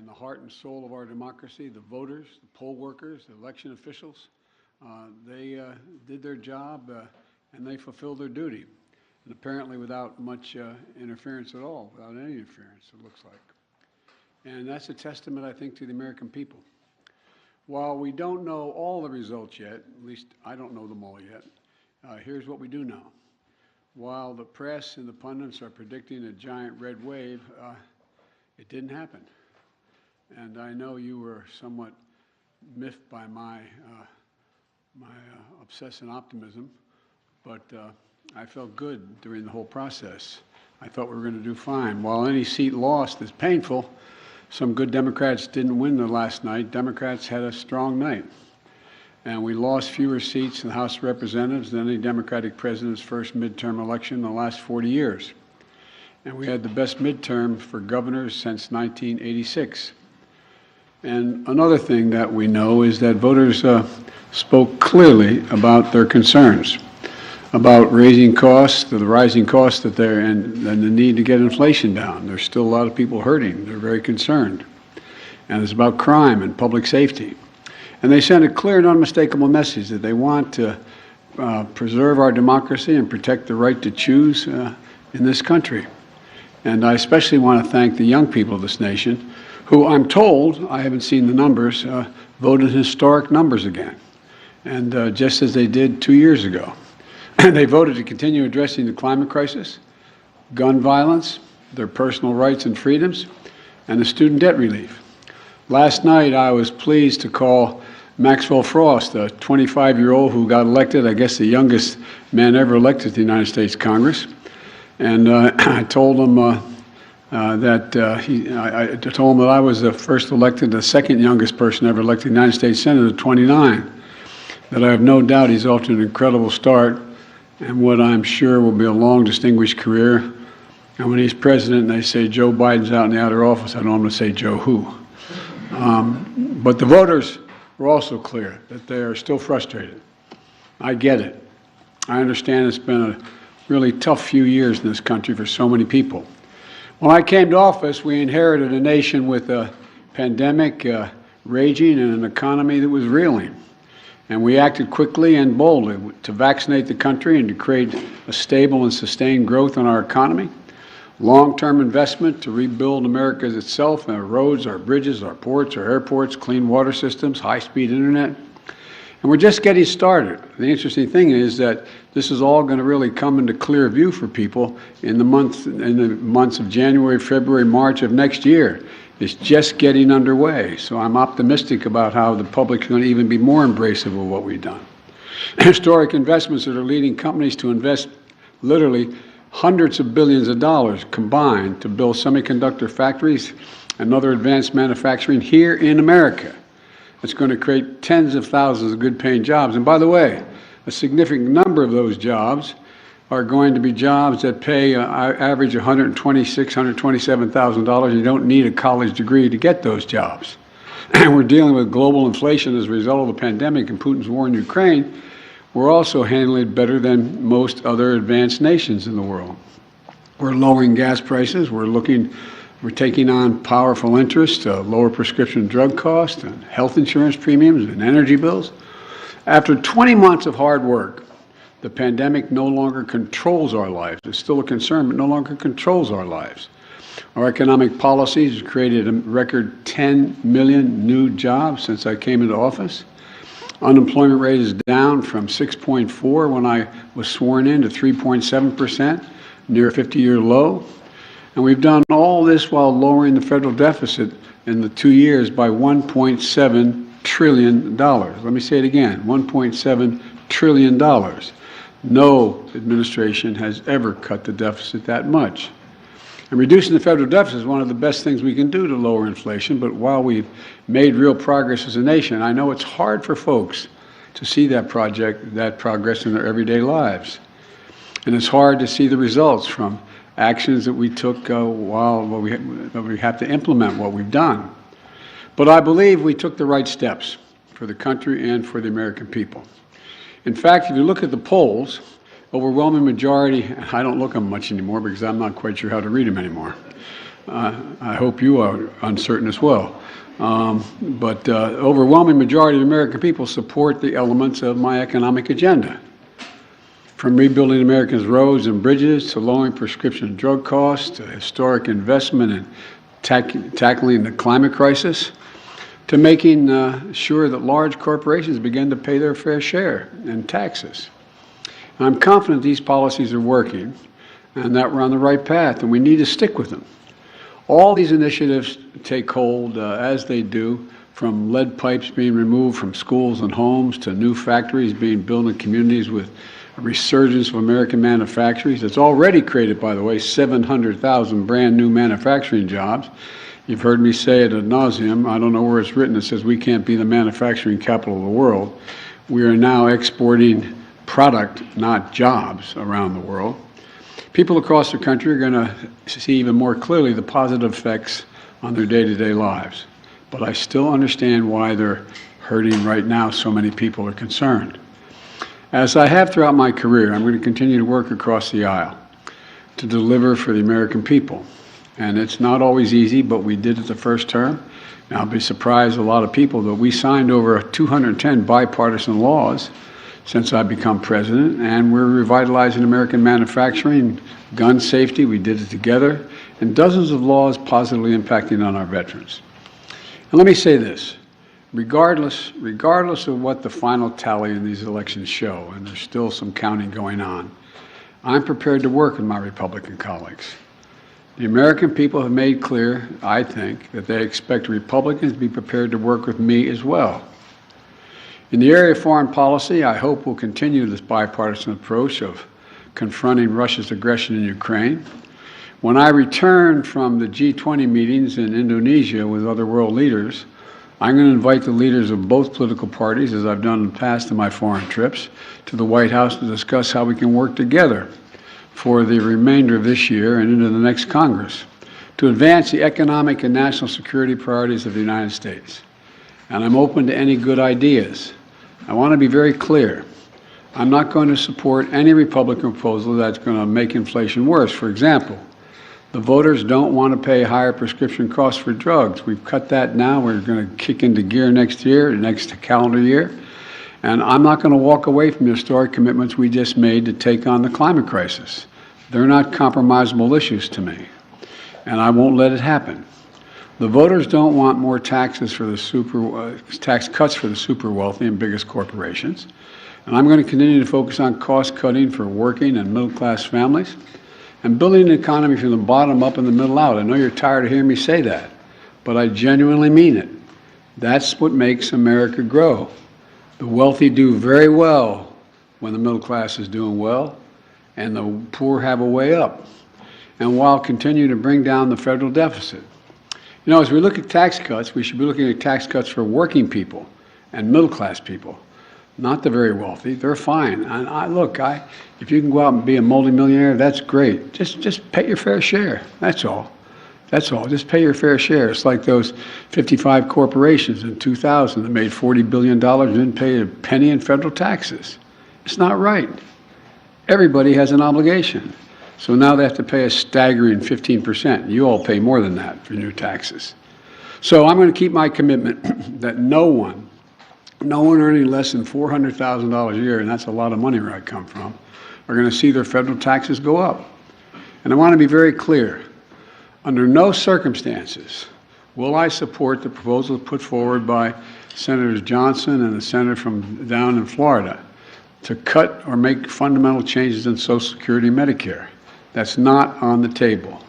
the heart and soul of our democracy, the voters, the poll workers, the election officials. They did their job and they fulfilled their duty, and apparently without much interference at all, without any interference, it looks like. And that's a testament, I think, to the American people. While we don't know all the results yet, at least I don't know them all yet, here's what we do know. While the press and the pundits are predicting a giant red wave, it didn't happen. And I know you were somewhat miffed by my obsessive optimism, but I felt good during the whole process. I thought we were going to do fine. While any seat lost is painful, some good Democrats didn't win the last night. Democrats had a strong night. And we lost fewer seats in the House of Representatives than any Democratic president's first midterm election in the last 40 years. And we had the best midterm for governors since 1986. And another thing that we know is that voters spoke clearly about their concerns, about raising costs, the rising costs that they're and the need to get inflation down. There's still a lot of people hurting. They're very concerned. And it's about crime and public safety. And they sent a clear and unmistakable message that they want to preserve our democracy and protect the right to choose in this country. And I especially want to thank the young people of this nation who, I'm told, I haven't seen the numbers, voted historic numbers again, and just as they did 2 years ago. They voted to continue addressing the climate crisis, gun violence, their personal rights and freedoms, and the student debt relief. Last night, I was pleased to call Maxwell Frost, a 25-year-old who got elected, I guess the youngest man ever elected to the United States Congress. And I told him I told him that I was the first elected, the second youngest person ever elected to the United States Senate at 29. That I have no doubt he's off to an incredible start and what I'm sure will be a long, distinguished career. And when he's president and they say Joe Biden's out in the outer office, I know I'm going to say Joe who. But the voters were also clear that they are still frustrated. I get it. I understand it's been a really tough few years in this country for so many people. When I came to office, we inherited a nation with a pandemic raging and an economy that was reeling. And we acted quickly and boldly to vaccinate the country and to create a stable and sustained growth in our economy. Long-term investment to rebuild America itself, our roads, our bridges, our ports, our airports, clean water systems, high-speed internet. And we're just getting started. The interesting thing is that this is all going to really come into clear view for people in the months of January, February, March of next year. It's just getting underway. So I'm optimistic about how the public is going to even be more embracive of what we've done. Historic investments that are leading companies to invest literally hundreds of billions of dollars combined to build semiconductor factories and other advanced manufacturing here in America. It's going to create tens of thousands of good-paying jobs. And by the way, a significant number of those jobs are going to be jobs that pay average $126,000, $127,000. You don't need a college degree to get those jobs. And we're dealing with global inflation as a result of the pandemic and Putin's war in Ukraine. We're also handling it better than most other advanced nations in the world. We're lowering gas prices. We're taking on powerful interests to lower prescription drug costs and health insurance premiums and energy bills. After 20 months of hard work, the pandemic no longer controls our lives. It's still a concern, but no longer controls our lives. Our economic policies have created a record 10 million new jobs since I came into office. Unemployment rate is down from 6.4 when I was sworn in to 3.7%, near a 50-year low. And we've done all this while lowering the federal deficit in the 2 years by $1.7 trillion. Let me say it again, $1.7 trillion. No administration has ever cut the deficit that much. And reducing the federal deficit is one of the best things we can do to lower inflation, but while we've made real progress as a nation, I know it's hard for folks to see that progress in their everyday lives. And it's hard to see the results from actions that we took while we have to implement what we've done. But I believe we took the right steps for the country and for the American people. In fact, if you look at the polls, overwhelming majority, I don't look at them much anymore because I'm not quite sure how to read them anymore. I hope you are uncertain as well. But the overwhelming majority of American people support the elements of my economic agenda. From rebuilding America's roads and bridges to lowering prescription drug costs to historic investment in tackling the climate crisis to making sure that large corporations begin to pay their fair share in taxes. And I'm confident these policies are working and that we're on the right path, and we need to stick with them. All these initiatives take hold as they do, from lead pipes being removed from schools and homes to new factories being built in communities with a resurgence of American manufacturers. It's already created, by the way, 700,000 brand new manufacturing jobs. You've heard me say it ad nauseum. I don't know where it's written. It says we can't be the manufacturing capital of the world. We are now exporting product, not jobs, around the world. People across the country are going to see even more clearly the positive effects on their day-to-day lives. But I still understand why they're hurting right now. So many people are concerned. As I have throughout my career, I'm going to continue to work across the aisle to deliver for the American people. And it's not always easy, but we did it the first term. Now, I'll be surprised a lot of people that we signed over 210 bipartisan laws since I've become president, and we're revitalizing American manufacturing, gun safety, we did it together, and dozens of laws positively impacting on our veterans. And let me say this, regardless of what the final tally in these elections show, and there's still some counting going on, I'm prepared to work with my Republican colleagues. The American people have made clear, I think, that they expect Republicans to be prepared to work with me as well. In the area of foreign policy, I hope we'll continue this bipartisan approach of confronting Russia's aggression in Ukraine. When I return from the G20 meetings in Indonesia with other world leaders, I'm going to invite the leaders of both political parties, as I've done in the past in my foreign trips, to the White House to discuss how we can work together for the remainder of this year and into the next Congress to advance the economic and national security priorities of the United States. And I'm open to any good ideas. I want to be very clear. I'm not going to support any Republican proposal that's going to make inflation worse. For example, the voters don't want to pay higher prescription costs for drugs. We've cut that now. We're going to kick into gear next year, next calendar year. And I'm not going to walk away from the historic commitments we just made to take on the climate crisis. They're not compromisable issues to me, and I won't let it happen. The voters don't want more taxes for the tax cuts for the super wealthy and biggest corporations. And I'm going to continue to focus on cost cutting for working and middle class families and building an economy from the bottom up and the middle out. I know you're tired of hearing me say that, but I genuinely mean it. That's what makes America grow. The wealthy do very well when the middle class is doing well, and the poor have a way up. And while continuing to bring down the federal deficit. You know, as we look at tax cuts, we should be looking at tax cuts for working people and middle-class people, not the very wealthy. They're fine. And look, if you can go out and be a multimillionaire, that's great. Just pay your fair share. That's all. That's all. Just pay your fair share. It's like those 55 corporations in 2000 that made $40 billion and didn't pay a penny in federal taxes. It's not right. Everybody has an obligation. So now they have to pay a staggering 15%. You all pay more than that for new taxes. So I'm going to keep my commitment that no one earning less than $400,000 a year, and that's a lot of money where I come from, are going to see their federal taxes go up. And I want to be very clear. Under no circumstances will I support the proposal put forward by Senators Johnson and the senator from down in Florida to cut or make fundamental changes in Social Security and Medicare. That's not on the table.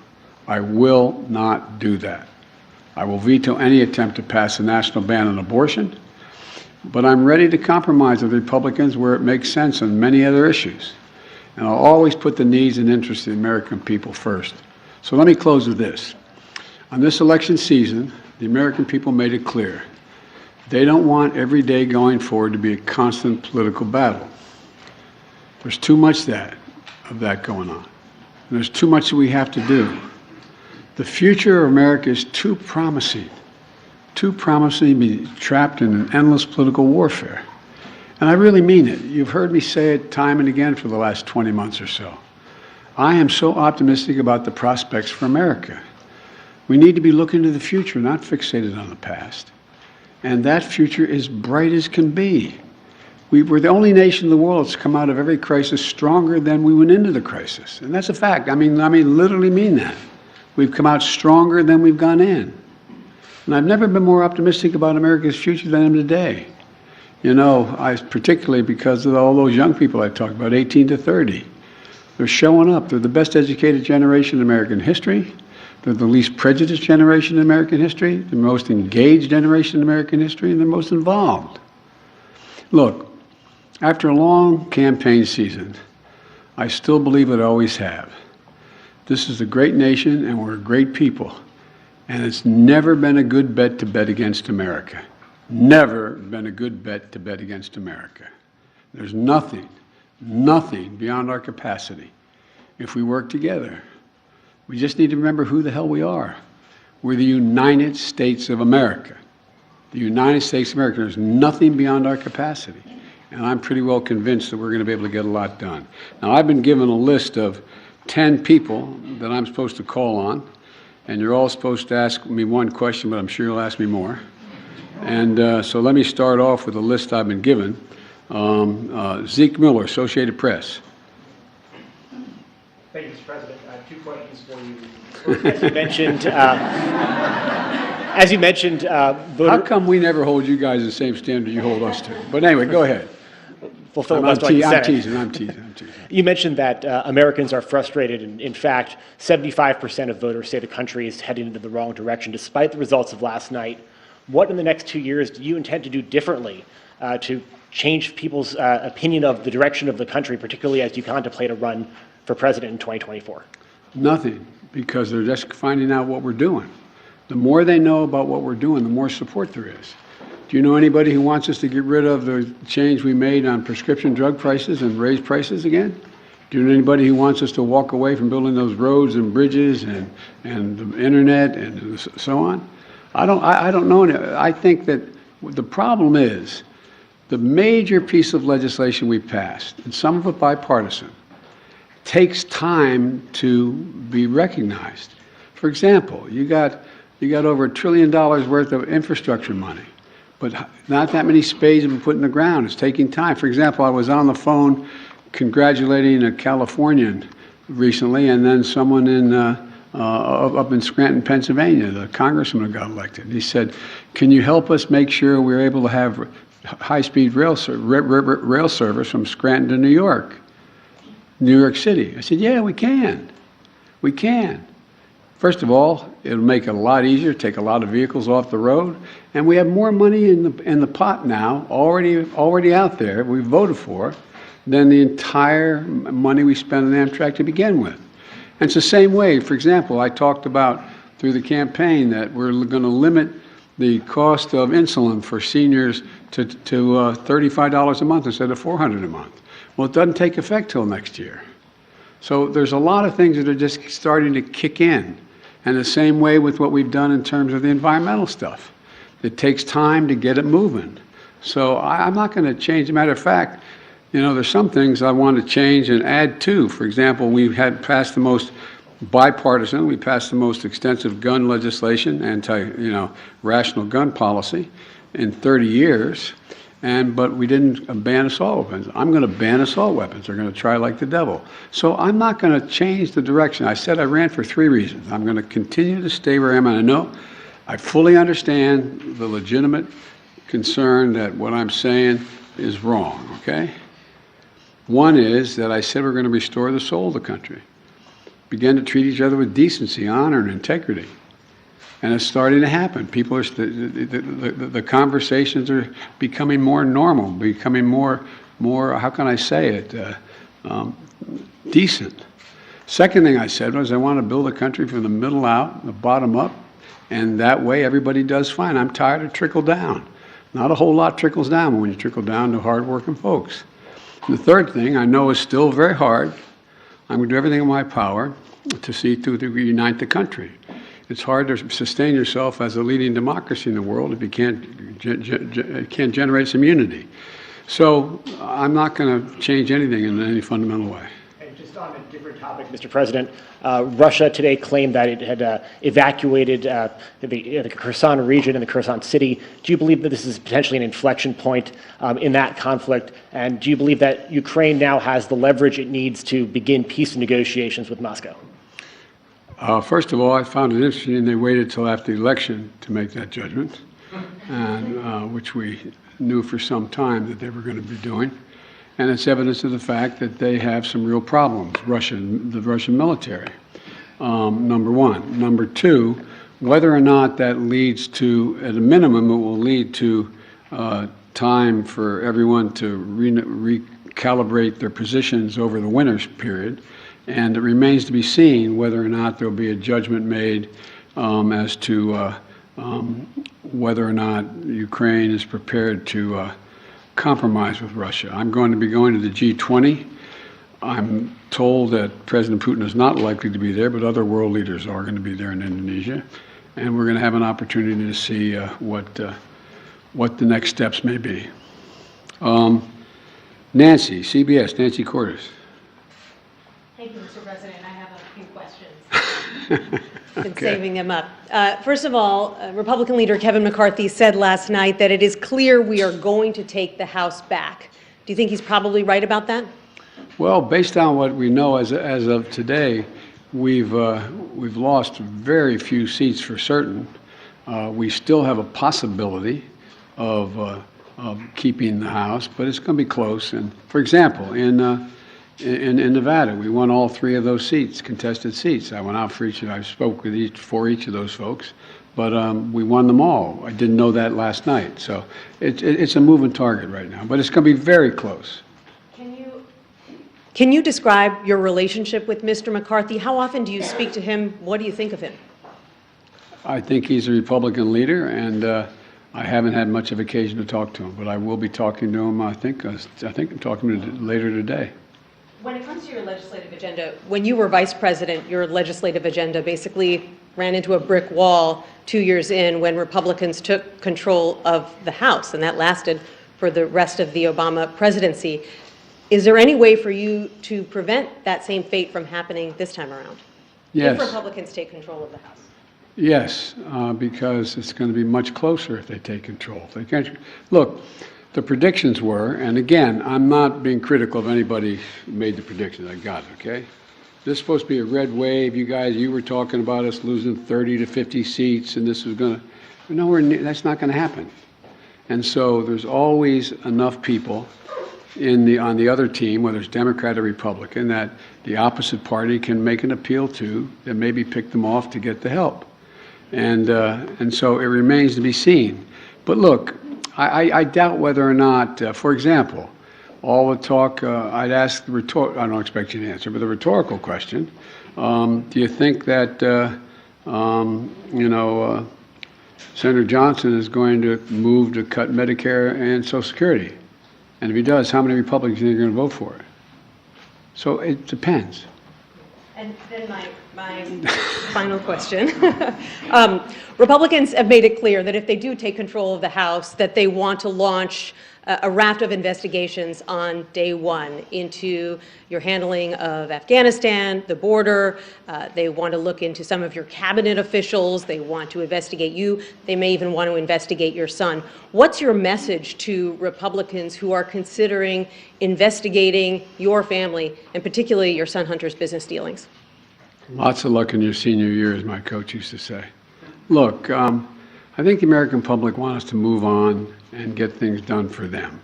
I will not do that. I will veto any attempt to pass a national ban on abortion, but I'm ready to compromise with Republicans where it makes sense on many other issues. And I'll always put the needs and interests of the American people first. So let me close with this. On this election season, the American people made it clear. They don't want every day going forward to be a constant political battle. There's too much of that going on. And there's too much that we have to do. The future of America is too promising to be trapped in an endless political warfare. And I really mean it. You've heard me say it time and again for the last 20 months or so. I am so optimistic about the prospects for America. We need to be looking to the future, not fixated on the past. And that future is bright as can be. We're the only nation in the world that's come out of every crisis stronger than we went into the crisis. And that's a fact. I mean, literally mean that. We've come out stronger than we've gone in. And I've never been more optimistic about America's future than I am today. You know, particularly because of all those young people I talked about, 18 to 30. They're showing up. They're the best educated generation in American history. They're the least prejudiced generation in American history, the most engaged generation in American history, and the most involved. Look, after a long campaign season, I still believe what I always have. This is a great nation, and we're a great people. And it's never been a good bet to bet against America. Never been a good bet to bet against America. There's nothing beyond our capacity if we work together. We just need to remember who the hell we are. We're the United States of America. The United States of America. There's nothing beyond our capacity. And I'm pretty well convinced that we're going to be able to get a lot done. Now, I've been given a list of 10 people that I'm supposed to call on, and you're all supposed to ask me one question, but I'm sure you'll ask me more. And so let me start off with a list I've been given. Zeke Miller, Associated Press. Thank you, Mr. President. I have 2 questions for you. First, as you mentioned, how come we never hold you guys the same standard you hold us to? But anyway, go ahead. I'm teasing. You mentioned that Americans are frustrated, and in fact, 75% of voters say the country is heading into the wrong direction, despite the results of last night. What in the next 2 years do you intend to do differently to change people's opinion of the direction of the country, particularly as you contemplate a run for president in 2024? Nothing, because they're just finding out what we're doing. The more they know about what we're doing, the more support there is. Do you know anybody who wants us to get rid of the change we made on prescription drug prices and raise prices again? Do you know anybody who wants us to walk away from building those roads and bridges and the internet and so on? I don't know. I think that the problem is the major piece of legislation we passed, and some of it bipartisan, takes time to be recognized. For example, you got over $1 trillion worth of infrastructure money, but not that many spades have been put in the ground. It's taking time. For example, I was on the phone congratulating a Californian recently, and then someone up in Scranton, Pennsylvania, the congressman who got elected. He said, "Can you help us make sure we're able to have high-speed rail service from Scranton to New York City?" I said, "Yeah, we can. We can. First of all, it'll make it a lot easier, take a lot of vehicles off the road, and we have more money in the pot now, already out there, we voted for, than the entire money we spent on Amtrak to begin with." And it's the same way. For example, I talked about through the campaign that we're going to limit the cost of insulin for seniors to $35 a month instead of $400 a month. Well, it doesn't take effect till next year. So there's a lot of things that are just starting to kick in. And the same way with what we've done in terms of the environmental stuff. It takes time to get it moving. So I'm not going to change. As a matter of fact, you know, there's some things I want to change and add to. For example, we had passed the most bipartisan, we passed the most extensive gun legislation, rational gun policy in 30 years. But we didn't ban assault weapons. I'm going to ban assault weapons. They're going to try like the devil. So I'm not going to change the direction. I said I ran for 3 reasons. I'm going to continue to stay where I am. And I know I fully understand the legitimate concern that what I'm saying is wrong, okay? One is that I said we're going to restore the soul of the country, begin to treat each other with decency, honor, and integrity. And it's starting to happen. People are the conversations are becoming more normal, becoming more. How can I say it? Decent. Second thing I said was I want to build a country from the middle out, the bottom up, and that way everybody does fine. I'm tired of trickle down. Not a whole lot trickles down when you trickle down to hardworking folks. And the third thing I know is still very hard. I'm going to do everything in my power to see to unite the country. It's hard to sustain yourself as a leading democracy in the world if you can't generate some unity. So I'm not going to change anything in any fundamental way. And just on a different topic, Mr. President, Russia today claimed that it had evacuated the Kherson region and the Kherson city. Do you believe that this is potentially an inflection point in that conflict? And do you believe that Ukraine now has the leverage it needs to begin peace negotiations with Moscow? First of all, I found it interesting they waited till after the election to make that judgment, and which we knew for some time that they were going to be doing. And it's evidence of the fact that they have some real problems, the Russian military, number one. Number two, whether or not that leads to, at a minimum, it will lead to time for everyone to recalibrate their positions over the winter period. And it remains to be seen whether or not there will be a judgment made as to whether or not Ukraine is prepared to compromise with Russia. I'm going to be going to the G20. I'm told that President Putin is not likely to be there, but other world leaders are going to be there in Indonesia. And we're going to have an opportunity to see what the next steps may be. Nancy, CBS, Nancy Cordes. Thank you, Mr. President. I have a few questions. Been saving them up. First of all, Republican leader Kevin McCarthy said last night that it is clear we are going to take the House back. Do you think he's probably right about that? Well, based on what we know as of today, we've lost very few seats for certain. We still have a possibility of keeping the House, but it's going to be close. And for example, in Nevada, we won all three of those seats, contested seats. I went out for each, and I spoke with for each of those folks, but we won them all. I didn't know that last night, so it's a moving target right now, but it's going to be very close. Can you describe your relationship with Mr. McCarthy? How often do you speak to him? What do you think of him? I think he's a Republican leader, and I haven't had much of occasion to talk to him, but I will be talking to him. I think I'm talking to him later today. When it comes to your legislative agenda, when you were vice president, your legislative agenda basically ran into a brick wall 2 years in when Republicans took control of the House, and that lasted for the rest of the Obama presidency. Is there any way for you to prevent that same fate from happening this time around? Yes. If Republicans take control of the House? Yes, because it's going to be much closer if they take control. If they can't, look, the predictions were, and again, I'm not being critical of anybody who made the predictions. I got it, okay? This is supposed to be a red wave. You were talking about us losing 30 to 50 seats, and this was going to, nowhere near, that's not going to happen. And so there's always enough people on the other team, whether it's Democrat or Republican, that the opposite party can make an appeal to, that maybe pick them off to get the help. And so it remains to be seen. But look, I doubt whether or not, for example, all the talk, I'd ask I don't expect you to answer, but the rhetorical question, do you think that, Senator Johnson is going to move to cut Medicare and Social Security? And if he does, how many Republicans are going to vote for it? So it depends. And then my final question. Republicans have made it clear that if they do take control of the House, that they want to launch a raft of investigations on day one into your handling of Afghanistan, the border. They want to look into some of your cabinet officials. They want to investigate you. They may even want to investigate your son. What's your message to Republicans who are considering investigating your family, and particularly your son Hunter's business dealings? Lots of luck in your senior year, as my coach used to say. Look, I think the American public want us to move on and get things done for them.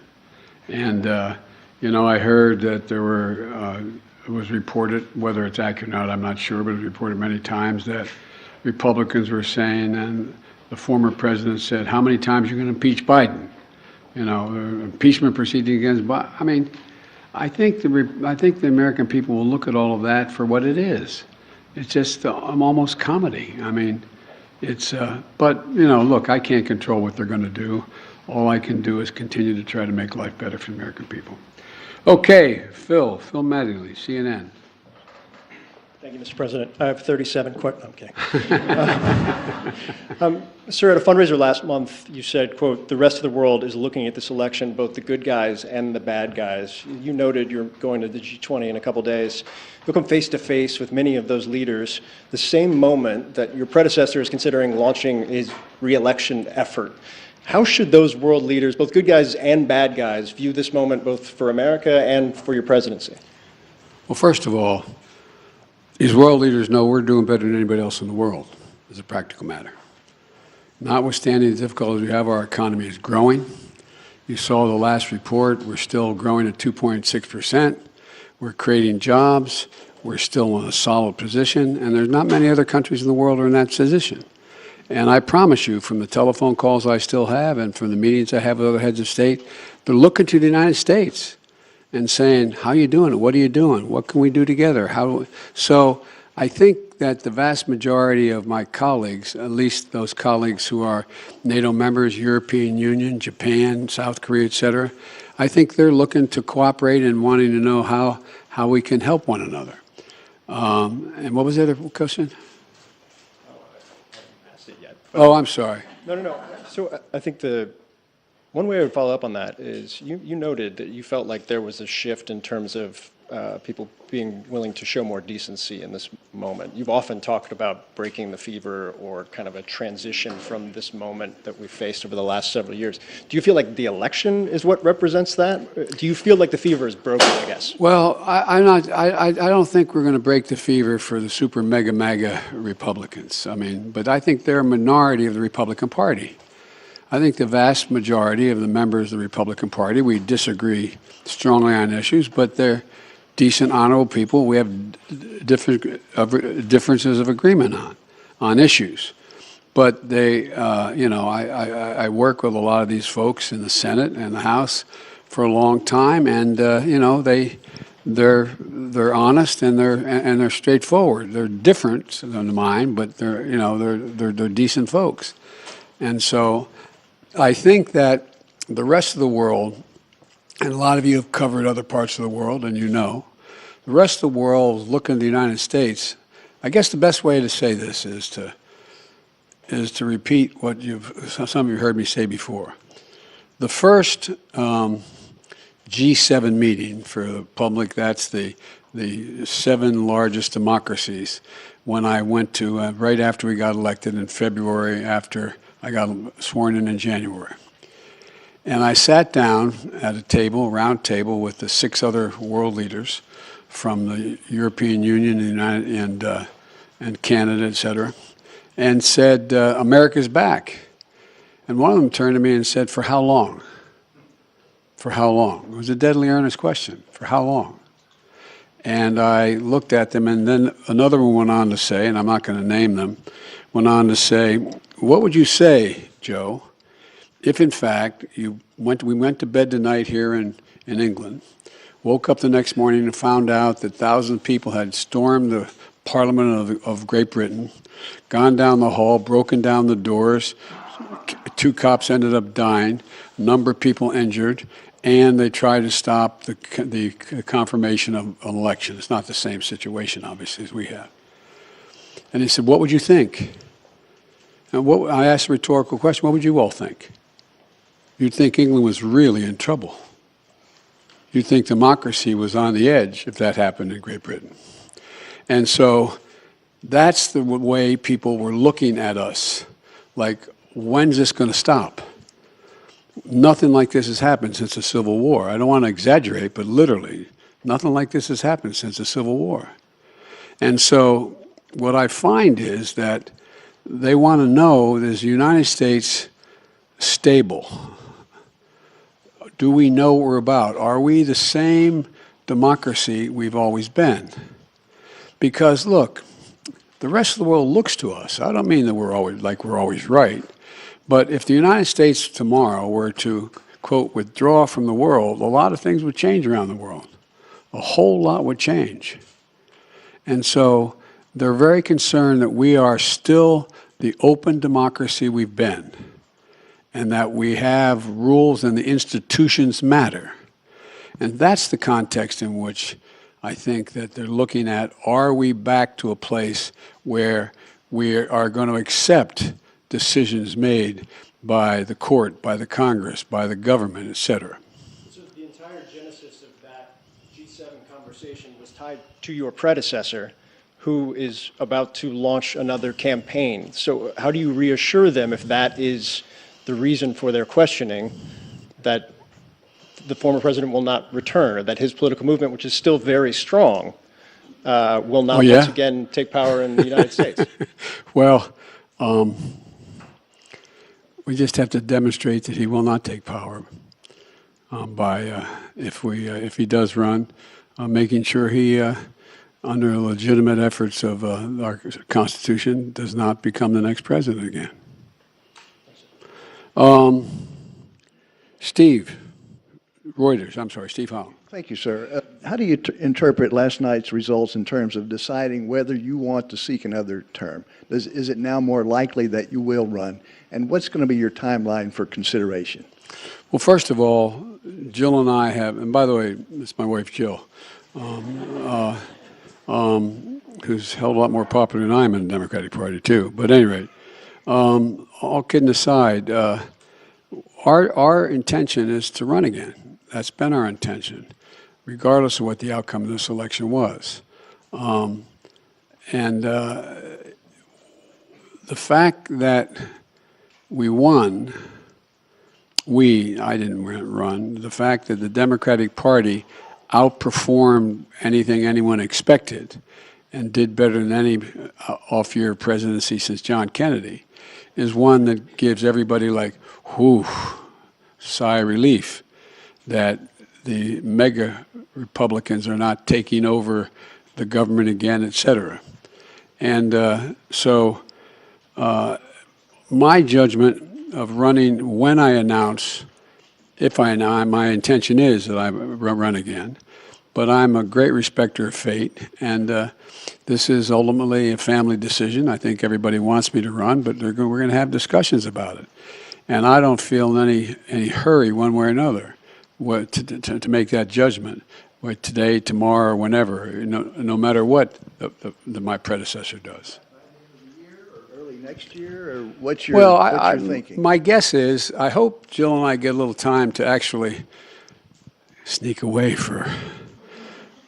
And, I heard that it was reported, whether it's accurate or not, I'm not sure, but it was reported many times that Republicans were saying, and the former president said, how many times are you going to impeach Biden? Impeachment proceeding against Biden. I mean, I think the American people will look at all of that for what it is. It's just almost comedy. I mean, but look, I can't control what they're going to do. All I can do is continue to try to make life better for the American people. Okay, Phil Mattingly, CNN. Thank you, Mr. President. I have 37 I'm kidding. Sir, at a fundraiser last month, you said, quote, the rest of the world is looking at this election, both the good guys and the bad guys. You noted you're going to the G20 in a couple days. You'll come face to face with many of those leaders the same moment that your predecessor is considering launching his re-election effort. How should those world leaders, both good guys and bad guys, view this moment both for America and for your presidency? Well, first of all, these world leaders know we're doing better than anybody else in the world, as a practical matter. Notwithstanding the difficulties we have, our economy is growing. You saw the last report. We're still growing at 2.6%. We're creating jobs. We're still in a solid position. And there's not many other countries in the world are in that position. And I promise you, from the telephone calls I still have and from the meetings I have with other heads of state, they're looking to the United States and saying, how are you doing it? What are you doing? What can we do together? So I think that the vast majority of my colleagues, at least those colleagues who are NATO members, European Union, Japan, South Korea, et cetera, I think they're looking to cooperate and wanting to know how we can help one another. And what was the other question? Oh, I'm sorry. No. So I think one way I would follow up on that is you noted that you felt like there was a shift in terms of people being willing to show more decency in this moment. You've often talked about breaking the fever or kind of a transition from this moment that we've faced over the last several years. Do you feel like the election is what represents that? Do you feel like the fever is broken, I guess? Well, I don't think we're going to break the fever for the super mega MAGA Republicans. But I think they're a minority of the Republican Party. I think the vast majority of the members of the Republican Party, we disagree strongly on issues, but they're decent, honorable people. We have differences of agreement on issues. But they, I work with a lot of these folks in the Senate and the House for a long time, and they're honest and they're straightforward. They're different than mine, but they're decent folks, and so I think that the rest of the world, and a lot of you have covered other parts of the world, and the rest of the world is looking at the United States. I guess the best way to say this is to repeat what some of you heard me say before. The first G7 meeting for the public, that's the 7 largest democracies, when I went to right after we got elected in February, after I got sworn in January. And I sat down at a round table with the 6 other world leaders from the European Union and Canada, et cetera, and said, America's back. And one of them turned to me and said, for how long? For how long? It was a deadly earnest question. For how long? And I looked at them, and then another one went on to say, and I'm not going to name them, went on to say, what would you say, Joe, if in fact we went to bed tonight here in England, woke up the next morning and found out that thousands of people had stormed the Parliament of Great Britain, gone down the hall, broken down the doors, 2 cops ended up dying, a number of people injured, and they tried to stop the confirmation of an election. It's not the same situation, obviously, as we have. And he said, what would you think? And I asked a rhetorical question, what would you all think? You'd think England was really in trouble. You'd think democracy was on the edge if that happened in Great Britain. And so that's the way people were looking at us, like, when's this going to stop? Nothing like this has happened since the Civil War. I don't want to exaggerate, but literally, nothing like this has happened since the Civil War. And so what I find is that they want to know, is the United States stable? Do we know what we're about? Are we the same democracy we've always been? Because, look, the rest of the world looks to us. I don't mean that we're always right. But if the United States tomorrow were to, quote, withdraw from the world, a lot of things would change around the world. A whole lot would change. And so they're very concerned that we are still the open democracy we've been, and that we have rules and the institutions matter. And that's the context in which I think that they're looking at, are we back to a place where we are going to accept decisions made by the court, by the Congress, by the government, et cetera. So the entire genesis of that G7 conversation was tied to your predecessor, who is about to launch another campaign. So how do you reassure them, if that is the reason for their questioning, that the former president will not return, or that his political movement, which is still very strong, will not once again take power in the United States? Well, we just have to demonstrate that he will not take power by, if he does run, making sure he, under legitimate efforts of our Constitution, does not become the next president again. Steve Reuters, I'm sorry, Steve Holland. Thank you, sir. How do you interpret last night's results in terms of deciding whether you want to seek another term? Is it now more likely that you will run? And what's going to be your timeline for consideration? Well, first of all, Jill and I have, and by the way, it's my wife Jill, who's held a lot more popular than I am in the Democratic Party too. But at any rate, all kidding aside, our intention is to run again. That's been our intention, regardless of what the outcome of this election was. The fact that we won, I didn't run, the fact that the Democratic Party outperformed anything anyone expected and did better than any off-year presidency since John Kennedy is one that gives everybody like, whew, sigh of relief that the mega Republicans are not taking over the government again, et cetera. And so my judgment of running when I announce, if I announce, my intention is that I run again, but I'm a great respecter of fate, and this is ultimately a family decision. I think everybody wants me to run, but we're going to have discussions about it. And I don't feel in any hurry one way or another to make that judgment, today, tomorrow, or whenever, no matter what my predecessor does. Early next year, or what's your thinking? My guess is, I hope Jill and I get a little time to actually sneak away for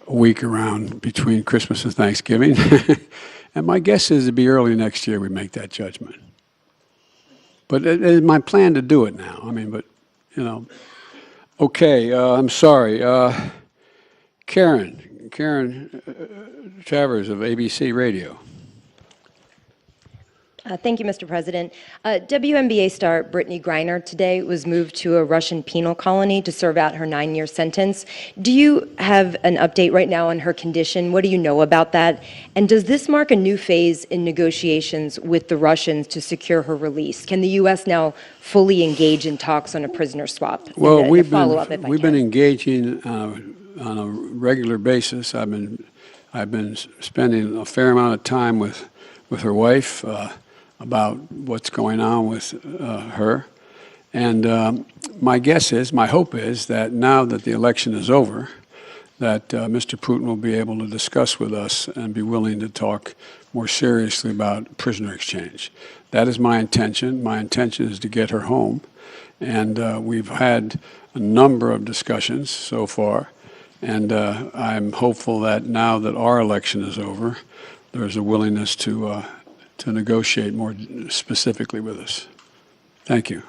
a week around between Christmas and Thanksgiving. And my guess is it'd be early next year we make that judgment. But it is my plan to do it now. I mean, but, okay, I'm sorry. Karen Travers of ABC Radio. Thank you, Mr. President. WNBA star Brittany Griner today was moved to a Russian penal colony to serve out her 9-year sentence. Do you have an update right now on her condition? What do you know about that? And does this mark a new phase in negotiations with the Russians to secure her release? Can the U.S. now fully engage in talks on a prisoner swap? Well, we've been engaging on a regular basis. I've been spending a fair amount of time with her wife about what's going on with her. And my hope is that now that the election is over, that Mr. Putin will be able to discuss with us and be willing to talk more seriously about prisoner exchange. That is my intention. My intention is to get her home. And we've had a number of discussions so far. And I'm hopeful that now that our election is over, there's a willingness to negotiate more specifically with us. Thank you.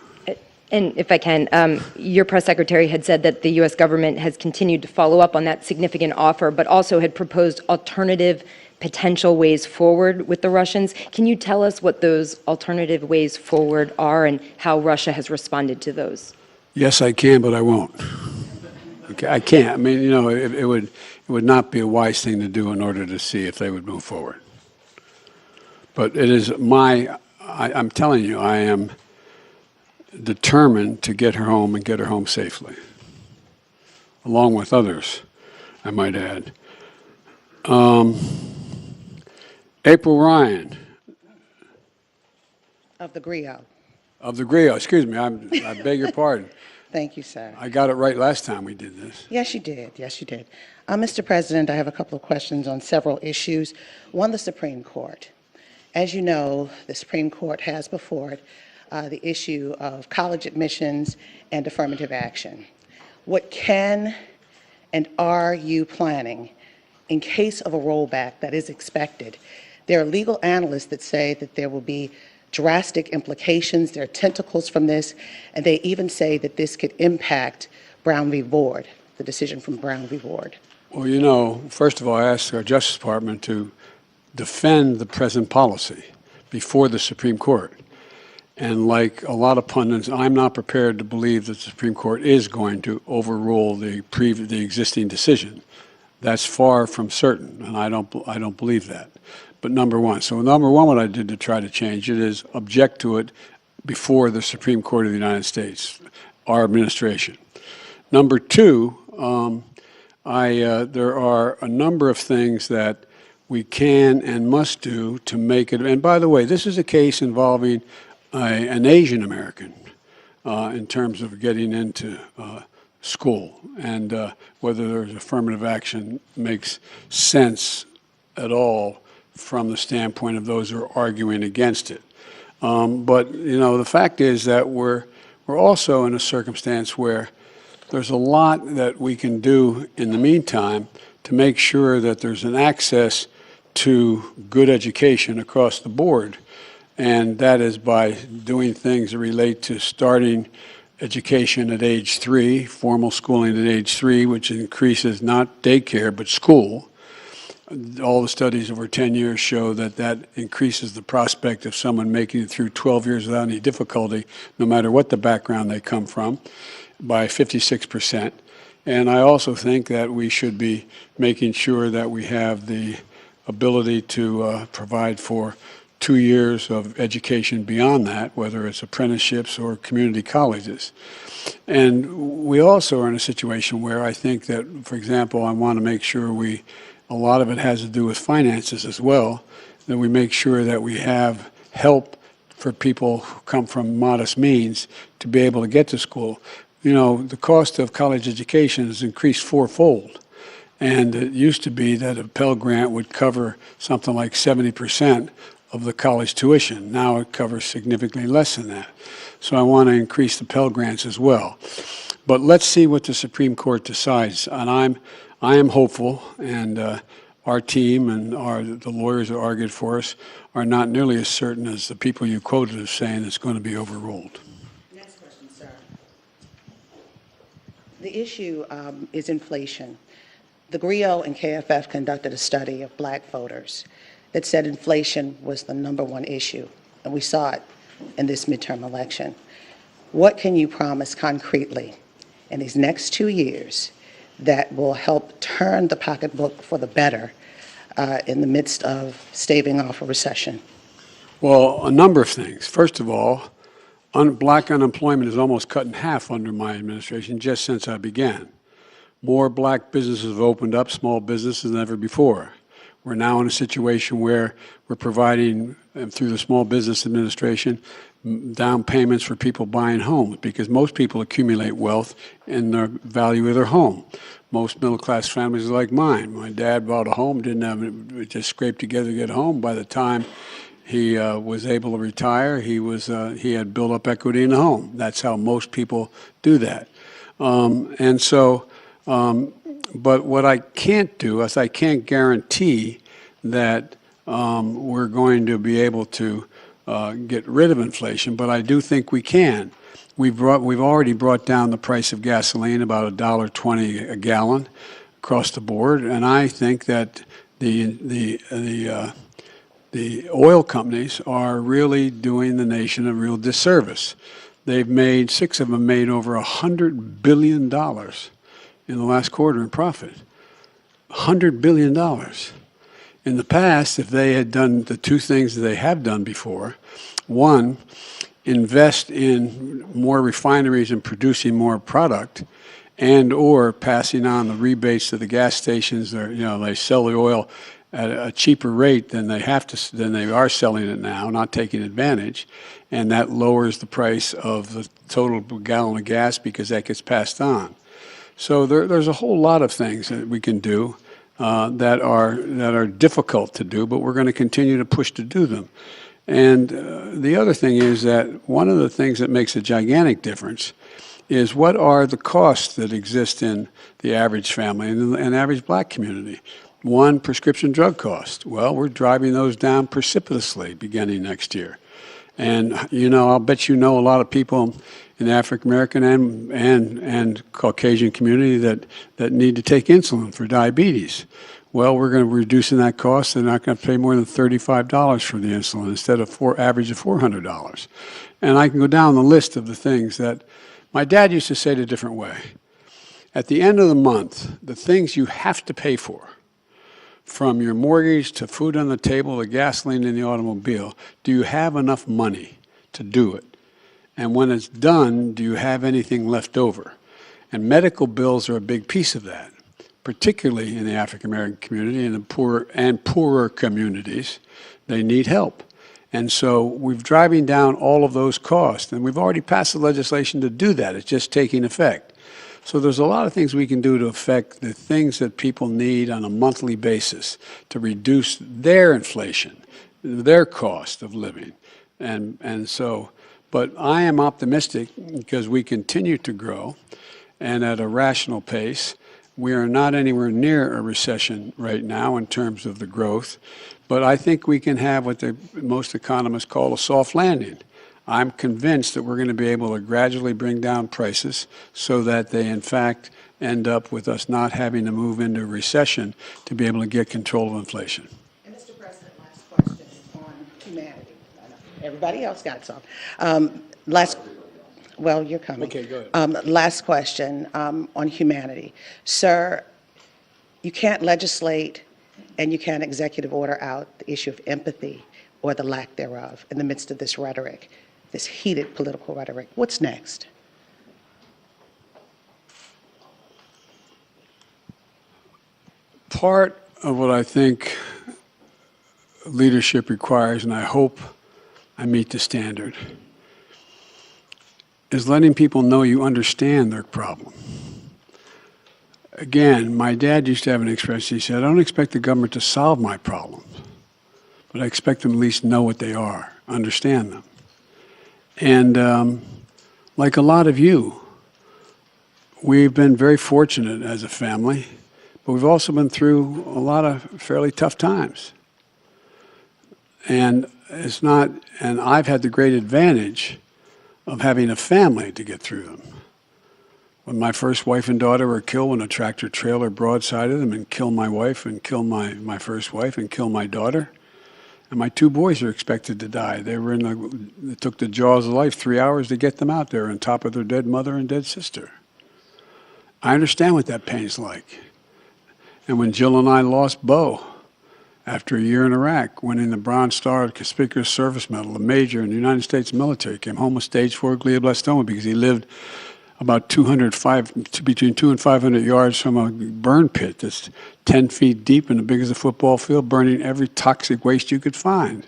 And if I can, your press secretary had said that the U.S. government has continued to follow up on that significant offer, but also had proposed alternative potential ways forward with the Russians. Can you tell us what those alternative ways forward are and how Russia has responded to those? Yes, I can, but I won't. Okay, I can't. I mean, it would not be a wise thing to do in order to see if they would move forward. But it is I'm telling you, I am determined to get her home and get her home safely, along with others, I might add. April Ryan. Of the Griot. Of the Griot, excuse me, I beg your pardon. Thank you, sir. I got it right last time we did this. Yes, you did. Yes, you did. Mr. President, I have a couple of questions on several issues. One, the Supreme Court. As you know, the Supreme Court has before it the issue of college admissions and affirmative action. What can and are you planning in case of a rollback that is expected? There are legal analysts that say that there will be drastic implications, there are tentacles from this, and they even say that this could impact Brown v. Board, the decision from Brown v. Board. Well, you know, first of all, I asked our Justice Department to defend the present policy before the Supreme Court. And like a lot of pundits, I'm not prepared to believe that the Supreme Court is going to overrule the existing decision. That's far from certain, and I don't believe that. But number one, what I did to try to change it is object to it before the Supreme Court of the United States, our administration. Number two, there are a number of things that we can and must do to make it. And by the way, this is a case involving an Asian American in terms of getting into school, and whether there's affirmative action makes sense at all from the standpoint of those who are arguing against it. But you know, the fact is that we're also in a circumstance where there's a lot that we can do in the meantime to make sure that there's an access to good education across the board, and that is by doing things that relate to starting education at age 3, formal schooling at age 3, which increases not daycare but school. All the studies over 10 years show that that increases the prospect of someone making it through 12 years without any difficulty, no matter what the background they come from, by 56%. And I also think that we should be making sure that we have the ability to provide for 2 years of education beyond that, whether it's apprenticeships or community colleges. And we also are in a situation where I think that, for example, I want to make sure a lot of it has to do with finances as well, that we make sure that we have help for people who come from modest means to be able to get to school. You know, the cost of college education has increased fourfold. And it used to be that a Pell Grant would cover something like 70% of the college tuition. Now it covers significantly less than that. So I want to increase the Pell Grants as well. But let's see what the Supreme Court decides. And I am hopeful, and our team and the lawyers that argued for us are not nearly as certain as the people you quoted as saying it's going to be overruled. Next question, sir. The issue is inflation. The GRIO and KFF conducted a study of black voters that said inflation was the #1 issue, and we saw it in this midterm election. What can you promise concretely in these next 2 years that will help turn the pocketbook for the better in the midst of staving off a recession? Well, a number of things. First of all, black unemployment is almost cut in half under my administration just since I began. More black businesses have opened up, small businesses, than ever before. We're now in a situation where we're providing, through the Small Business Administration, down payments for people buying homes, because most people accumulate wealth in the value of their home. Most middle-class families are like mine. My dad bought a home, didn't have it, just scraped together to get a home. By the time he was able to retire, he had built up equity in the home. That's how most people do that. But what I can't do is I can't guarantee that we're going to be able to get rid of inflation, but I do think we can. We've already brought down the price of gasoline about $1.20 a gallon across the board, and I think that the oil companies are really doing the nation a real disservice. Six of them made over $100 billion in the last quarter in profit. $100 billion. In the past, if they had done the two things that they have done before, one, invest in more refineries and producing more product, and or passing on the rebates to the gas stations, or, they sell the oil at a cheaper rate than they are selling it now, not taking advantage, and that lowers the price of the total gallon of gas because that gets passed on. So there's a whole lot of things that we can do that are difficult to do, but we're going to continue to push to do them. And the other thing is that one of the things that makes a gigantic difference is what are the costs that exist in the average family and average black community. One, prescription drug cost. Well, we're driving those down precipitously beginning next year. And, I'll bet a lot of people in the African American and Caucasian community that need to take insulin for diabetes. Well, we're going to be reducing that cost. They're not going to pay more than $35 for the insulin instead of average of $400. And I can go down the list of the things that my dad used to say it a different way. At the end of the month, the things you have to pay for, from your mortgage to food on the table to gasoline in the automobile, do you have enough money to do it? And when it's done, do you have anything left over? And medical bills are a big piece of that, particularly in the African American community and the poorer communities. They need help. And so we're driving down all of those costs, and we've already passed the legislation to do that. It's just taking effect. So there's a lot of things we can do to affect the things that people need on a monthly basis to reduce their inflation, their cost of living. But I am optimistic because we continue to grow and at a rational pace. We are not anywhere near a recession right now in terms of the growth, but I think we can have what most economists call a soft landing. I'm convinced that we're going to be able to gradually bring down prices so that they, in fact, end up with us not having to move into a recession to be able to get control of inflation. And Mr. President, last question on humanity. Everybody else got some. Well, you're coming. Okay, go ahead. Last question on humanity. Sir, you can't legislate and you can't executive order out the issue of empathy or the lack thereof in the midst of this rhetoric, this heated political rhetoric. What's next? Part of what I think leadership requires, and I hope I meet the standard, is letting people know you understand their problem. Again, my dad used to have an expression. He said, I don't expect the government to solve my problems, but I expect them to at least know what they are, understand them. And like a lot of you, we've been very fortunate as a family, but we've also been through a lot of fairly tough times. And I've had the great advantage of having a family to get through them. When my first wife and daughter were killed when a tractor trailer broadsided them and killed my wife and killed my first wife and killed my daughter, and my two boys are expected to die. It took the jaws of life 3 hours to get them out there on top of their dead mother and dead sister. I understand what that pain's like. And when Jill and I lost Bo after a year in Iraq, winning the Bronze Star Conspicuous Service Medal, a major in the United States military, came home with stage 4 glioblastoma because he lived about between 200 and 500 yards from a burn pit that's 10 feet deep and as big as a football field, burning every toxic waste you could find.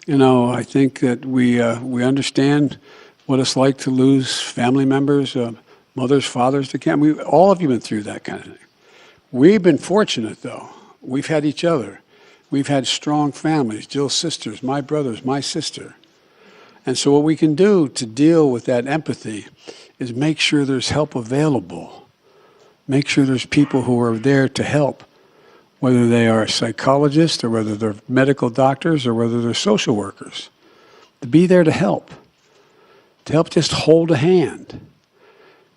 I think that we understand what it's like to lose family members, mothers, fathers to cancer. All of you have been through that kind of thing. We've been fortunate, though. We've had each other. We've had strong families, Jill's sisters, my brothers, my sister. And so what we can do to deal with that empathy is make sure there's help available. Make sure there's people who are there to help, whether they are psychologists or whether they're medical doctors or whether they're social workers, to be there to help just hold a hand.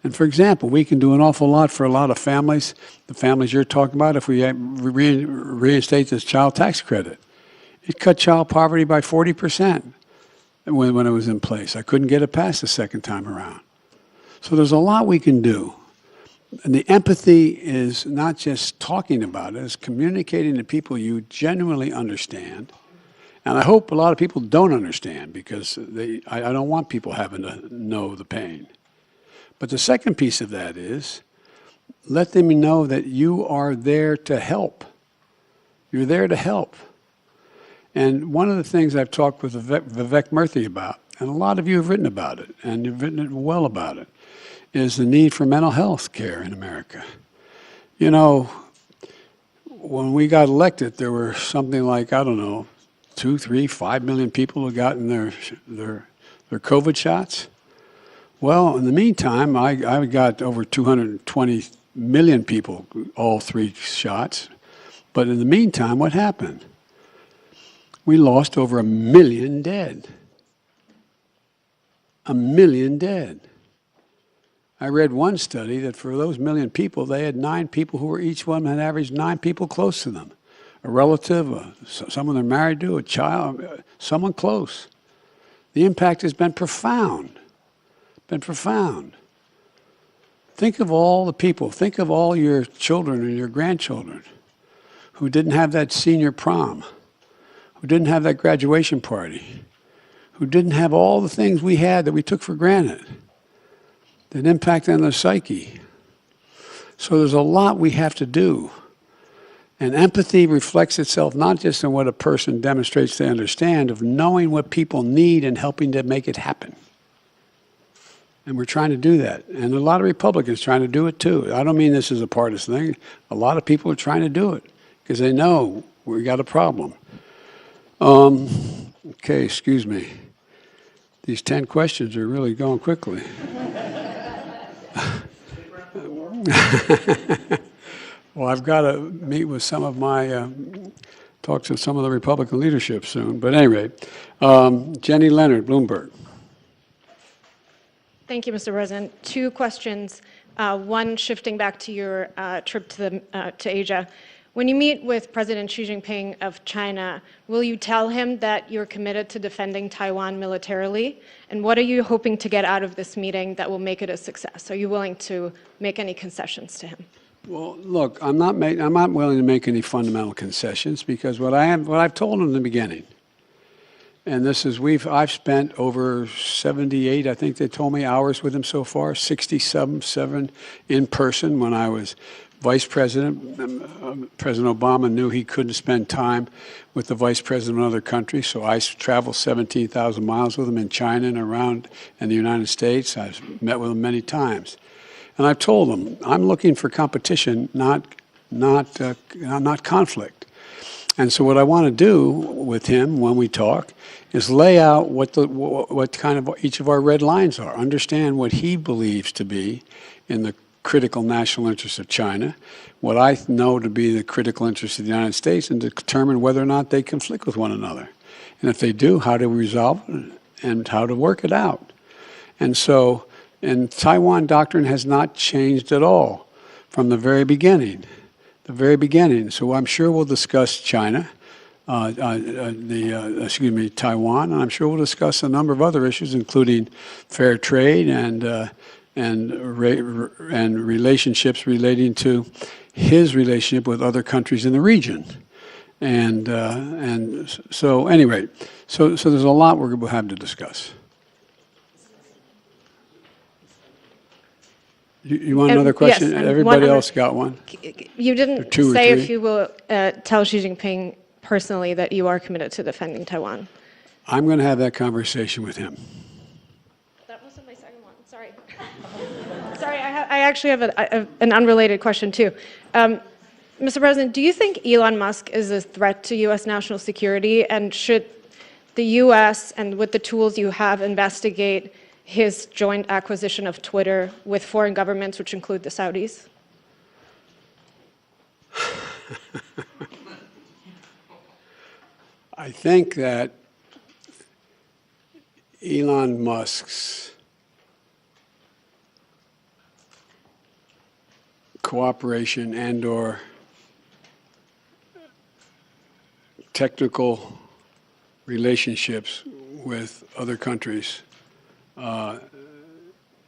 And for example, we can do an awful lot for a lot of families, the families you're talking about, if we reinstate this child tax credit. It cut child poverty by 40% when it was in place. I couldn't get it passed the second time around. So there's a lot we can do. And the empathy is not just talking about it, it's communicating to people you genuinely understand. And I hope a lot of people don't understand because I don't want people having to know the pain. But the second piece of that is let them know that you are there to help. You're there to help. And one of the things I've talked with Vivek Murthy about, and a lot of you have written about it, and you've written it well about it, is the need for mental health care in America. You know, when we got elected, there were something like, I don't know, 2, 3, 5 million people who gotten their COVID shots. Well, in the meantime, I got over 220 million people, all 3 shots. But in the meantime, what happened? We lost over 1 million dead. 1 million dead. I read one study that for those 1 million people, they had 9 people who were each one had averaged 9 people close to them. A relative, someone they're married to, a child, someone close. The impact has been profound. Been profound. Think of all the people, think of all your children and your grandchildren who didn't have that senior prom, who didn't have that graduation party, who didn't have all the things we had that we took for granted, that impact on their psyche. So there's a lot we have to do. And empathy reflects itself not just in what a person demonstrates they understand, of knowing what people need and helping to make it happen. And we're trying to do that. And a lot of Republicans trying to do it too. I don't mean this is a partisan thing. A lot of people are trying to do it because they know we got a problem. Okay, excuse me. These 10 questions are really going quickly. Well, I've got to meet with some of my, talk to some of the Republican leadership soon. But anyway, Jenny Leonard, Bloomberg. Thank you, Mr. President. 2 questions. One, shifting back to your trip to Asia. When you meet with President Xi Jinping of China, will you tell him that you're committed to defending Taiwan militarily? And what are you hoping to get out of this meeting that will make it a success? Are you willing to make any concessions to him? Well, look, I'm not willing to make any fundamental concessions because what I've told him in the beginning, and this is I've spent over 78, I think they told me, hours with him so far, 67 in person when I was vice president. President Obama knew he couldn't spend time with the vice president of another country, so I traveled 17,000 miles with him in China and around in the United States. I've met with him many times. And I've told him, I'm looking for competition, not conflict. And so what I want to do with him when we talk is lay out what kind of each of our red lines are, understand what he believes to be in the critical national interests of China, what I know to be the critical interests of the United States, and determine whether or not they conflict with one another. And if they do, how to resolve it and how to work it out. And Taiwan doctrine has not changed at all from the very beginning. So I'm sure we'll discuss China, Taiwan, and I'm sure we'll discuss a number of other issues, including fair trade and relationships relating to his relationship with other countries in the region. So anyway, so there's a lot we'll have to discuss. You want another question? Yes, Everybody else got one? You didn't say if you will tell Xi Jinping personally that you are committed to defending Taiwan. I'm going to have that conversation with him. That wasn't my second one. Sorry. Sorry, I actually have an unrelated question too. Mr. President, do you think Elon Musk is a threat to U.S. national security? And should the U.S., and with the tools you have, investigate his joint acquisition of Twitter with foreign governments, which include the Saudis? I think that Elon Musk's cooperation and/or technical relationships with other countries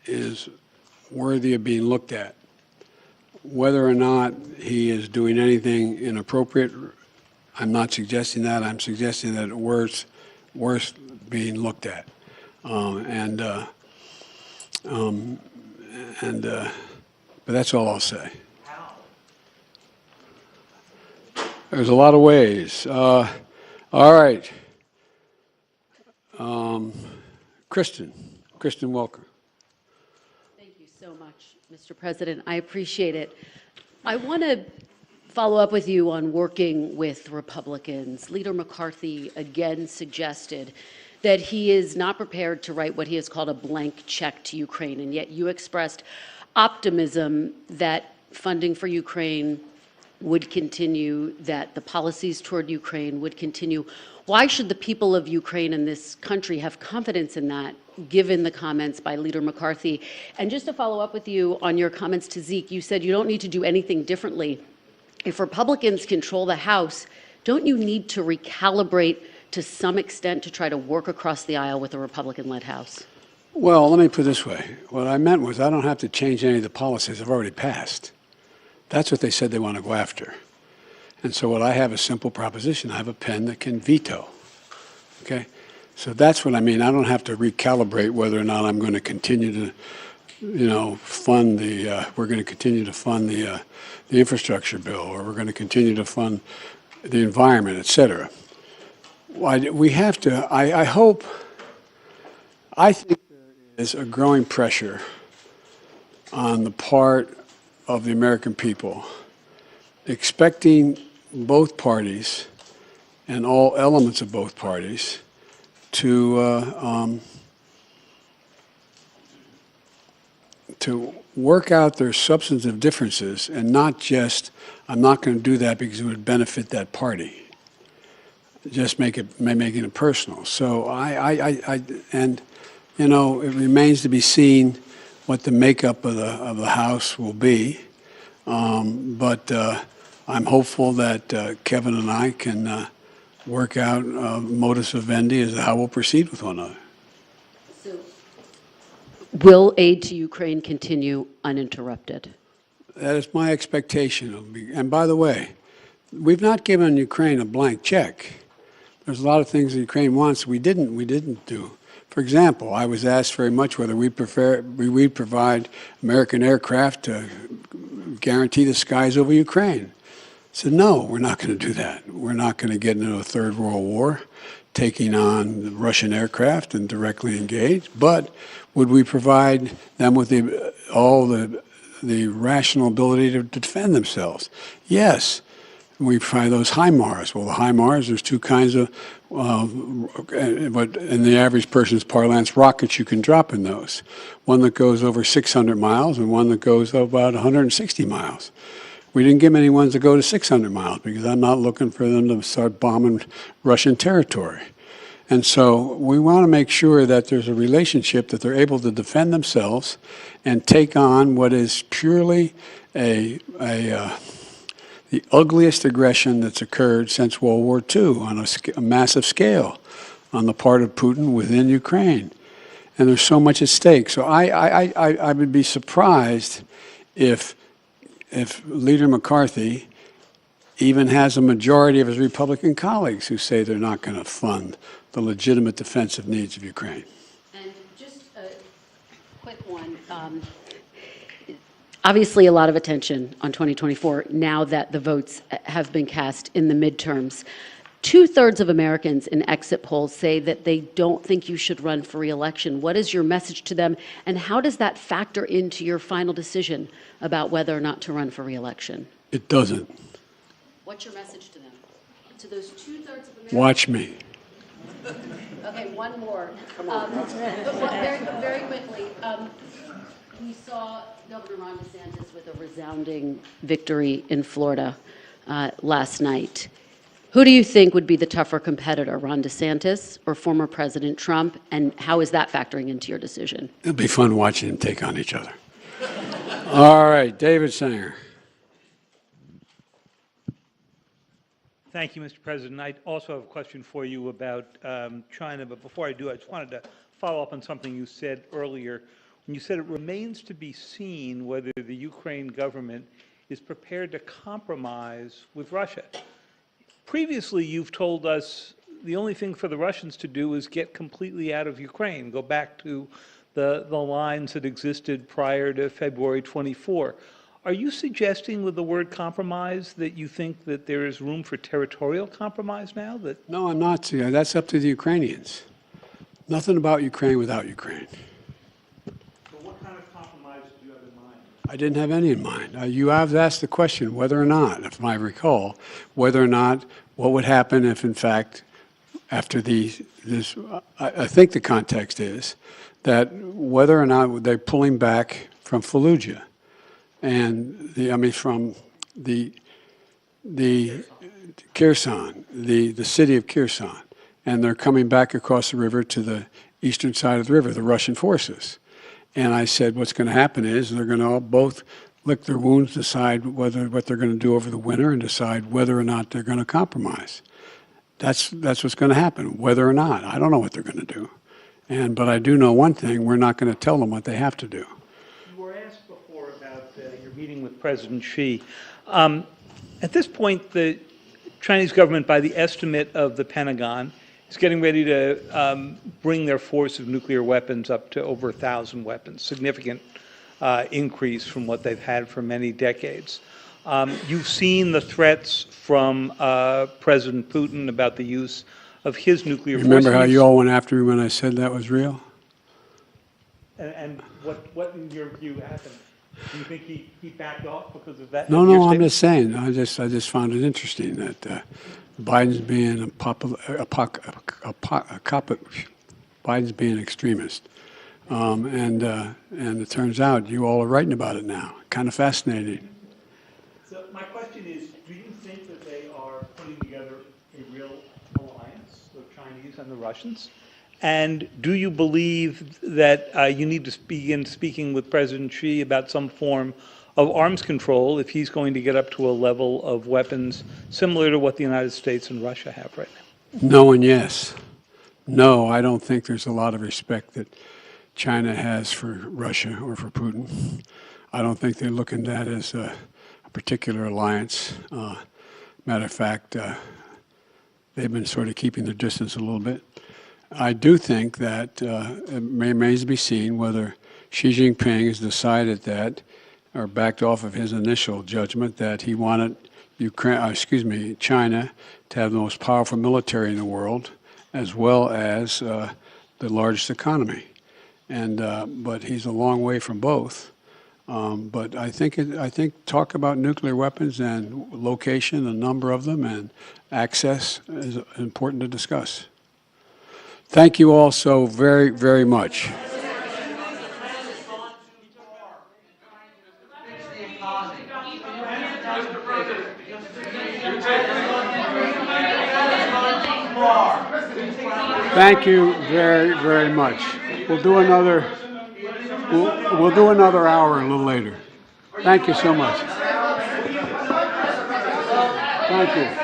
is worthy of being looked at. Whether or not he is doing anything inappropriate, I'm not suggesting that. I'm suggesting that it's worth being looked at. But that's all I'll say. There's a lot of ways. All right. Kristen Welker. Thank you so much, Mr. President. I appreciate it. I want to follow up with you on working with Republicans. Leader McCarthy again suggested that he is not prepared to write what he has called a blank check to Ukraine, and yet you expressed optimism that funding for Ukraine would continue, that the policies toward Ukraine would continue. Why should the people of Ukraine and this country have confidence in that, given the comments by Leader McCarthy? And just to follow up with you on your comments to Zeke, you said you don't need to do anything differently. If Republicans control the House, don't you need to recalibrate to some extent to try to work across the aisle with a Republican-led House? Well, let me put it this way. What I meant was I don't have to change any of the policies I've already passed. That's what they said they want to go after. And so what I have is a simple proposition. I have a pen that can veto. Okay? So that's what I mean. I don't have to recalibrate whether or not I'm going to continue to, fund we're going to continue to fund the infrastructure bill, or we're going to continue to fund the environment, et cetera. We have to, I think there is a growing pressure on the part of the American people, expecting both parties and all elements of both parties to work out their substantive differences, and not just, I'm not going to do that because it would benefit that party. Just making it personal. So it remains to be seen what the makeup of the House will be. But I'm hopeful that Kevin and I can work out modus vivendi as to how we'll proceed with one another. So, will aid to Ukraine continue uninterrupted? That is my expectation. And by the way, we've not given Ukraine a blank check. There's a lot of things that Ukraine wants we didn't do. For example, I was asked very much whether we'd provide American aircraft to guarantee the skies over Ukraine. I said, no, we're not going to do that. We're not going to get into a third world war taking on Russian aircraft and directly engage. But would we provide them with all the rational ability to defend themselves? Yes. We try those HIMARS. Well, the HIMARS, there's two kinds of, what in the average person's parlance, rockets you can drop in those. One that goes over 600 miles and one that goes about 160 miles. We didn't give them any ones that go to 600 miles because I'm not looking for them to start bombing Russian territory. And so we want to make sure that there's a relationship that they're able to defend themselves and take on what is purely the ugliest aggression that's occurred since World War II on a massive scale on the part of Putin within Ukraine. And there's so much at stake. So I would be surprised if Leader McCarthy even has a majority of his Republican colleagues who say they're not going to fund the legitimate defensive needs of Ukraine. And just a quick one. Obviously, a lot of attention on 2024 now that the votes have been cast in the midterms. 2/3 of Americans in exit polls say that they don't think you should run for re-election. What is your message to them, and how does that factor into your final decision about whether or not to run for re-election? It doesn't. What's your message to them? To those 2/3 of Americans? Watch me. Okay, one more. Very quickly. We saw Governor Ron DeSantis with a resounding victory in Florida last night. Who do you think would be the tougher competitor, Ron DeSantis or former President Trump, and how is that factoring into your decision? It'll be fun watching them take on each other. All right, David Sanger. Thank you, Mr. President. I also have a question for you about China, but before I do, I just wanted to follow up on something you said earlier. When you said it remains to be seen whether the Ukraine government is prepared to compromise with Russia. Previously, you've told us the only thing for the Russians to do is get completely out of Ukraine, go back to the lines that existed prior to February 24. Are you suggesting with the word compromise that you think that there is room for territorial compromise now? No, I'm not. See, that's up to the Ukrainians. Nothing about Ukraine without Ukraine. So what kind of compromise do you have in mind? I didn't have any in mind. You have asked the question whether or not, if I recall, whether or not what would happen if, in fact, after I think the context is that whether or not they're pulling back from Fallujah and from the Kherson, the city of Kherson, and they're coming back across the river to the eastern side of the river, the Russian forces. And I said, what's going to happen is they're going to all both lick their wounds, decide what they're going to do over the winter, and decide whether or not they're going to compromise. That's what's going to happen, whether or not. I don't know what they're going to do. But I do know one thing, we're not going to tell them what they have to do. You were asked before about your meeting with President Xi. At this point, the Chinese government, by the estimate of the Pentagon, is getting ready to bring their force of nuclear weapons up to over 1,000 weapons, significant increase from what they've had for many decades. You've seen the threats from President Putin about the use of his nuclear force. Remember how you all went after me when I said that was real? And what in your view happened? Do you think he backed off because of that? No, I'm just saying. I just found it interesting that Biden's being Biden's being extremist, and it turns out you all are writing about it now. Kind of fascinating. So my question is, do you think that they are putting together a real alliance, the Chinese and the Russians? And do you believe that you need to begin speaking with President Xi about some form of arms control if he's going to get up to a level of weapons similar to what the United States and Russia have right now? No and yes. No, I don't think there's a lot of respect that China has for Russia or for Putin. I don't think they look at that as a particular alliance. Matter of fact, they've been sort of keeping their distance a little bit. I do think that it remains to be seen whether Xi Jinping has decided that, or backed off of his initial judgment that he wanted China to have the most powerful military in the world, as well as the largest economy. But he's a long way from both. But I think talk about nuclear weapons and location, the number of them, and access is important to discuss. Thank you all so very, very much. Thank you very, very much. We'll do another hour a little later. Thank you so much. Thank you.